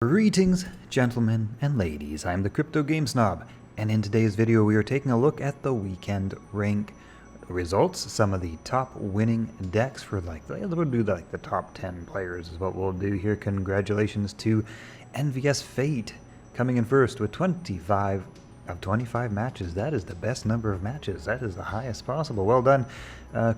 Greetings, gentlemen and ladies. I'm the Crypto Game Snob, and in today's video we are taking a look at the weekend rank results. Some of the top winning decks for we'll do the top 10 players is what we'll do here. Congratulations to Envious Fate coming in first with 25 of 25 matches. That is the best number of matches. That is the highest possible. Well done,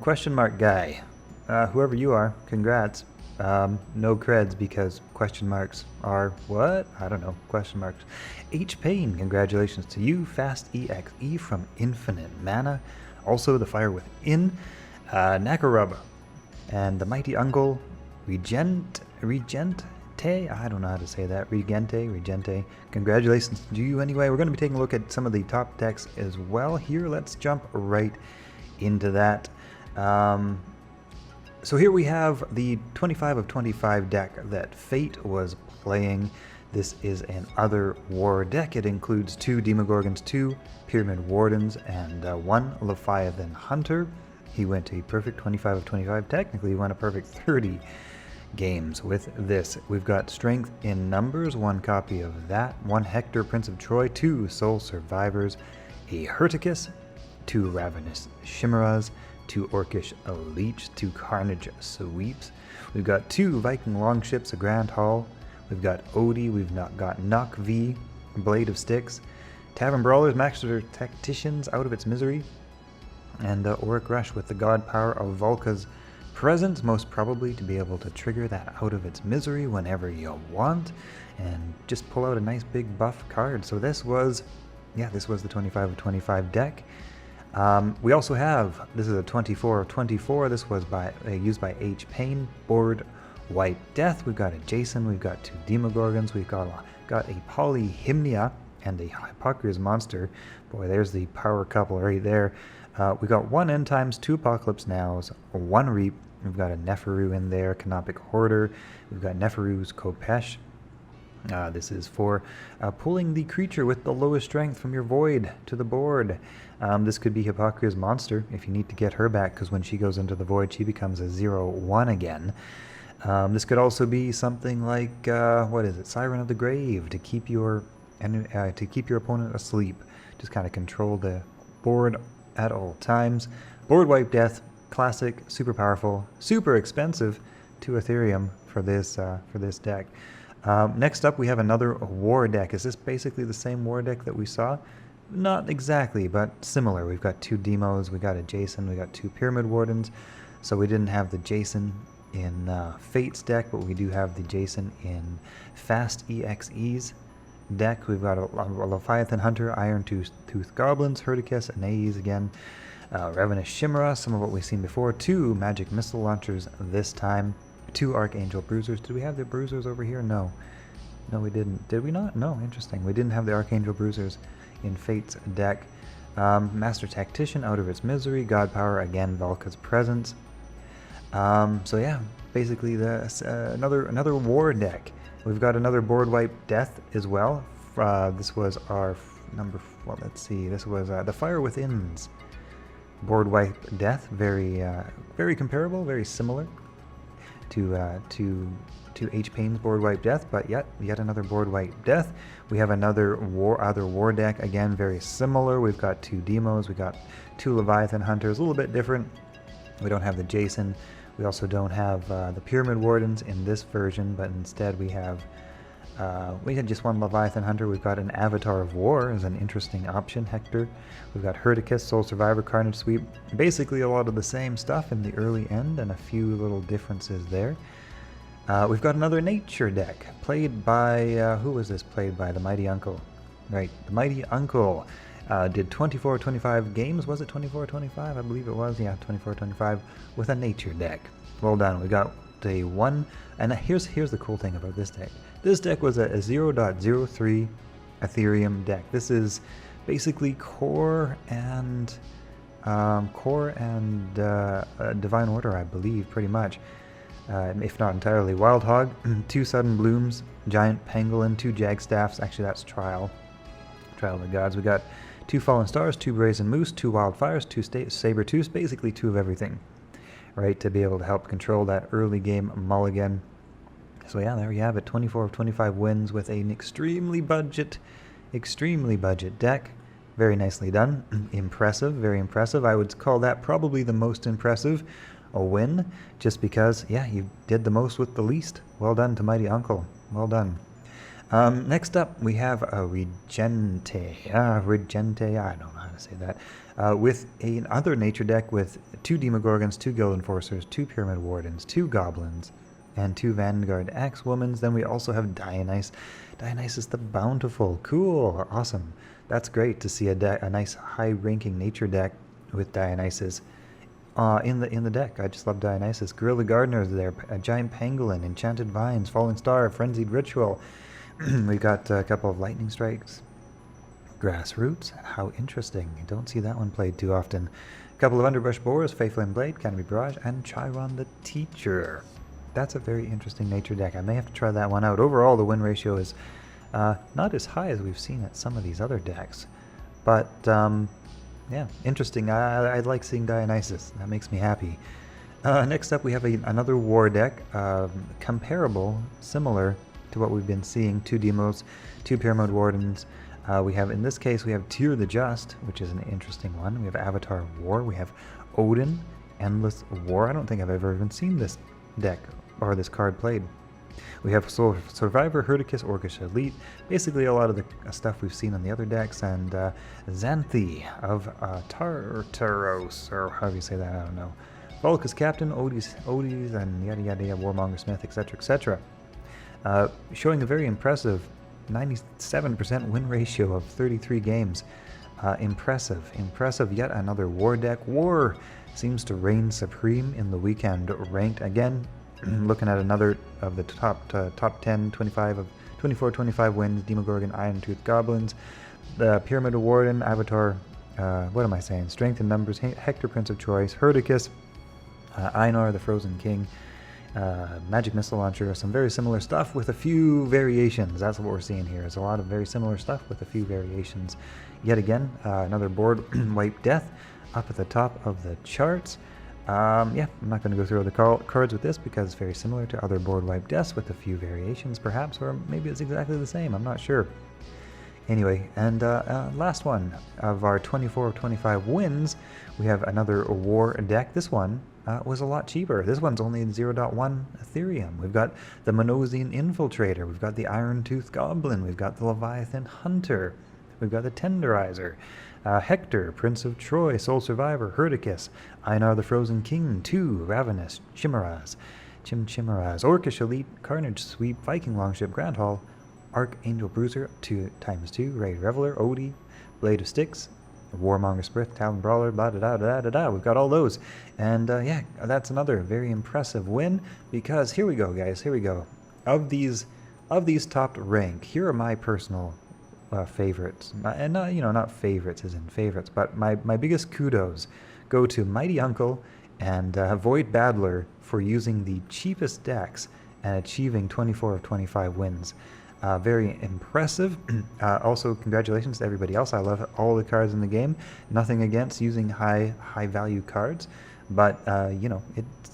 question mark guy. Whoever you are, congrats. No creds because question marks are what? I don't know. Question marks. H. Payne, congratulations to you. Fast EXE from Infinite Mana. Also the Fire Within. Nakarub. And the Mighty Uncle. Regente. I don't know how to say that. Regente. Congratulations to you anyway. We're going to be taking a look at some of the top decks as well here. Let's jump right into that. So here we have the 25 of 25 deck that Fate was playing. This is an Other War deck. It includes 2 Demogorgons, 2 Pyramid Wardens, and 1 Leviathan Hunter. He went a perfect 25 of 25. Technically, he went a perfect 30 games with this. We've got Strength in Numbers, 1 copy of that, 1 Hector, Prince of Troy, 2 Soul Survivors, a Herticus, 2 Ravenous Chimeras, 2 Orcish Leech, 2 Carnage Sweeps. We've got 2 Viking Longships, a Grand Hall. We've got Odie, we've not got Nock V, Blade of Sticks, Tavern Brawlers, Master Tacticians, Out of Its Misery, and Auric Rush with the God Power of Volka's Presence, most probably to be able to trigger that Out of Its Misery whenever you want, and just pull out a nice big buff card. So this was the 25 of 25 deck. We also have, this is a 24 of 24, this was used by H. Payne, Board White Death. We've got a Jason, we've got 2 Demogorgons, we've got a Polyhymnia and a Hypocria's Monster. Boy, there's the power couple right there. We got 1 End Times, 2 Apocalypse Nows, 1 Reap, we've got a Neferu in there, Canopic Hoarder, we've got Neferu's Kopesh. This is for pulling the creature with the lowest strength from your void to the board. This could be Hypocria's Monster if you need to get her back, because when she goes into the void she becomes a 0/1 again. This could also be something like what is it? Siren of the Grave, to keep your opponent asleep. Just kind of control the board at all times. Board Wipe Death, classic, super powerful, super expensive, 2 Ethereum for this deck. Next up we have another war deck. Is this basically the same war deck that we saw? Not exactly, but similar. We've got 2 Demos, we got a Jason, we got 2 Pyramid Wardens. So we didn't have the Jason in Fate's deck, but we do have the Jason in Fast EXE's deck. We've got a Leviathan Hunter, Iron Tooth Goblins, Herticus, Anaes again, Ravenous Chimera, some of what we've seen before, 2 Magic Missile Launchers this time, 2 Archangel Bruisers. Did we have the Bruisers over here? No, we didn't. Did we not? No, interesting. We didn't have the Archangel Bruisers in Fate's deck. Master Tactician, Out of Its Misery, God Power, again, Valka's Presence. So yeah, basically another war deck. We've got another Board Wipe Death as well. This was our let's see, this was the Fire Within's Board Wipe Death. Very comparable, very similar to H. Payne's Board Wipe Death, but yet another Board Wipe Death. We have another other war deck, again very similar. We've got 2 Demos, we got 2 Leviathan Hunters, a little bit different. We don't have the Jason. We also don't have the Pyramid Wardens in this version, but instead we had just 1 Leviathan Hunter. We've got an Avatar of War as an interesting option, Hector. We've got Herticus, Soul Survivor, Carnage Sweep. Basically a lot of the same stuff in the early end and a few little differences there. We've got another Nature deck played by, who was this played by? The Mighty Uncle. Right, the Mighty Uncle. Did 24-25 games. Was it 24-25? I believe it was. Yeah, 24-25 with a Nature deck. Well done. We got the 1, and here's the cool thing about this deck. This deck was a 0.03 Ethereum deck. This is basically Core and Divine Order, I believe, pretty much. If not entirely. Wild Hog, 2 Sudden Blooms, Giant Pangolin, 2 Jagstaffs. Actually, that's Trial of the Gods. We got 2 Fallen Stars, 2 Brazen Moose, 2 Wildfires, 2 Saber-Tooths, basically 2 of everything, right, to be able to help control that early game mulligan. So yeah, there you have it. 24 of 25 wins with an extremely budget deck. Very nicely done. Impressive, very impressive. I would call that probably the most impressive a win, just because, yeah, you did the most with the least. Well done to Mighty Uncle. Well done. Next up, we have a Regente. Regente, I don't know how to say that. With another nature deck with 2 Demogorgons, 2 Guild Enforcers, 2 Pyramid Wardens, 2 Goblins, and 2 Vanguard Axewomans. Then we also have Dionysus the Bountiful. Cool, awesome. That's great to see a nice high-ranking nature deck with Dionysus in the deck. I just love Dionysus. Gorilla Gardener is there, a Giant Pangolin, Enchanted Vines, Falling Star, Frenzied Ritual. We've got a couple of Lightning Strikes. Grassroots, how interesting. You don't see that one played too often. A couple of Underbrush Boars, Faithflame Blade, Canopy Barrage, and Chiron the Teacher. That's a very interesting nature deck. I may have to try that one out. Overall, the win ratio is not as high as we've seen at some of these other decks. But, yeah, interesting. I like seeing Dionysus. That makes me happy. Next up, we have another war deck, comparable, similar to what we've been seeing. 2 Demos, 2 Pyramid Wardens. In this case, we have Tyr the Just, which is an interesting one. We have Avatar War. We have Odin, Endless War. I don't think I've ever even seen this deck or this card played. We have Survivor, Herdicus, Orcish Elite, basically a lot of the stuff we've seen on the other decks, and Xanthi of Tartaros, or however you say that, I don't know. Volcus Captain, Odysee, and yada yada yada, Warmonger Smith, etc., etc. Showing a very impressive 97% win ratio of 33 games. Impressive. Yet another war deck. War seems to reign supreme in the weekend ranked. Again, looking at another of the top 10, 24-25 wins. Demogorgon, Iron Tooth Goblins, the Pyramid Warden, Avatar. What am I saying? Strength in numbers. Hector, Prince of Choice, Herdicus, Einar, the Frozen King. Magic Missile Launcher, some very similar stuff with a few variations. That's what we're seeing here. It's a lot of very similar stuff with a few variations. Yet again, another board wipe death up at the top of the charts. Yeah, I'm not going to go through all the cards with this because it's very similar to other board wipe deaths with a few variations perhaps, or maybe it's exactly the same. I'm not sure. Anyway, and last one of our 24 of 25 wins, we have another war deck. This one was a lot cheaper. This one's only 0.1 Ethereum. We've got the Monosian Infiltrator. We've got the Iron Tooth Goblin. We've got the Leviathan Hunter. We've got the Tenderizer. Hector, Prince of Troy, Soul Survivor, Herdicus, Einar the Frozen King, 2, Ravenous, Chimeras, Orcish Elite, Carnage Sweep, Viking Longship, Grand Hall, Archangel Bruiser, 2x2, Raid Reveler, Odie, Blade of Sticks, Warmonger Sprith, Talon Brawler, blah da da da da da. We've got all those. And yeah, that's another very impressive win, because here we go, guys, here we go. Of these topped rank, here are my personal favorites, and not, you know, not favorites as in favorites, but my biggest kudos go to Mighty Uncle and Void Battler for using the cheapest decks and achieving 24 of 25 wins. Very impressive. Also, congratulations to everybody else. I love all the cards in the game. Nothing against using high value cards, but you know,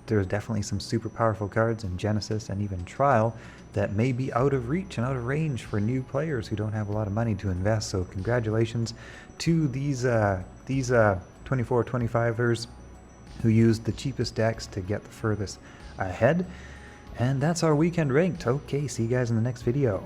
there's definitely some super powerful cards in Genesis and even Trial that may be out of reach and out of range for new players who don't have a lot of money to invest. So congratulations to these 24-25ers who used the cheapest decks to get the furthest ahead. And that's our weekend ranked. Okay, see you guys in the next video.